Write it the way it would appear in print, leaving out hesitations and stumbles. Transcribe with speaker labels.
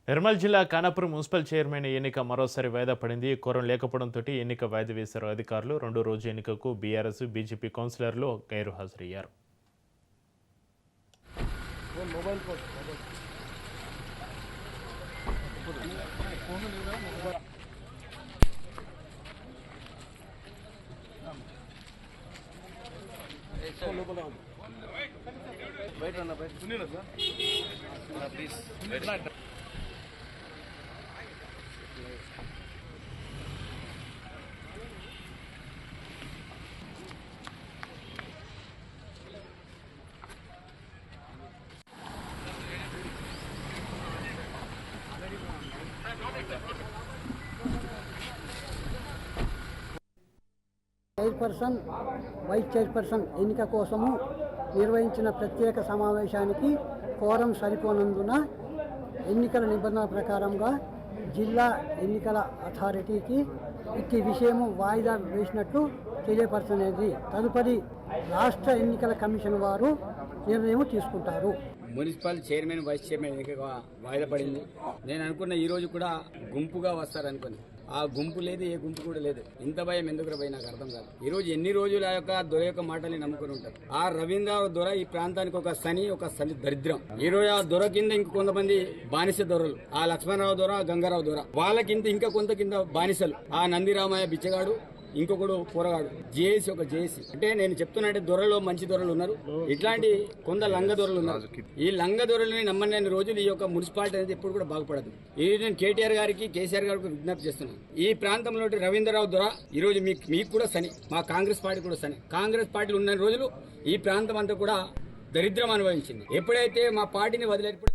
Speaker 1: నిర్మల్ జిల్లా Khanapur municipal chairman ఎన్నిక మరోసారి వాయిదా పడింది. కోరం లేకపోవడంతో ఎన్నిక వాయిదా వేశారు అధికారులు. రెండో రోజు ఎన్నికకు బీఆర్ఎస్, బీజేపీ కౌన్సిలర్లు గైరు హాజరయ్యారు.
Speaker 2: చైర్పర్సన్, వైస్ చైర్పర్సన్ ఎన్నిక కోసము నిర్వహించిన ప్రత్యేక సమావేశానికి కోరం సరిపోనందున ఎన్నికల నిబంధనల ప్రకారంగా జిల్లా ఎన్నికల అథారిటీకి ఇట్టి విషయము వాయిదా వేసినట్లు తెలియపరచనేది. తదుపరి రాష్ట్ర ఎన్నికల కమిషన్ వారు నిర్ణయం తీసుకుంటారు.
Speaker 3: మున్సిపల్ చైర్మన్, వైస్ చైర్మన్ ఎన్నిక వాయిదా పడింది. నేను అనుకున్న ఈ రోజు కూడా గుంపుగా వస్తారనుకుని, ఆ గుంపు లేదు, ఏ గుంపు కూడా లేదు. ఇంత భయం ఎందుకు పోయి నాకు అర్థం కాదు. ఈ రోజు ఎన్ని రోజులు ఆ యొక్క దొర యొక్క మాటల్ని నమ్ముకుని ఉంటారు. ఆ రవీంద్ర దొర ఈ ప్రాంతానికి ఒక శని దరిద్రం. ఈ రోజు ఆ దొర కింద ఇంక కొంతమంది బానిస దొరలు, ఆ లక్ష్మణరావు దొర, గంగారావు దొర, వాళ్ళకింత ఇంకా కొంత కింద బానిసలు, ఆ నందిరామయ్య బిచ్చగాడు, ఇంకొకడు పోరగాడు, జేఏసీ అంటే నేను చెప్తున్నట్టే దొరలో మంచి దొరలు ఉన్నారు, ఇట్లాంటి కొంత లంగ దొరలు ఉన్నారు. ఈ లంగ దొరలని నమ్మని రోజులు ఈ యొక్క మున్సిపాలిటీ అనేది ఎప్పుడు కూడా బాగుపడదు. ఈ నేను కేటీఆర్ గారికి, కేసీఆర్ గారికి విజ్ఞప్తి చేస్తున్నాను. ఈ ప్రాంతంలో రవీంద్రరావు దొర ఈ రోజు మీకు కూడా శని, మా కాంగ్రెస్ పార్టీ కూడా శని. కాంగ్రెస్ పార్టీలు ఉన్న రోజులు ఈ ప్రాంతం అంతా కూడా దరిద్రం అనుభవించింది. ఎప్పుడైతే మా పార్టీని వదిలేటప్పుడు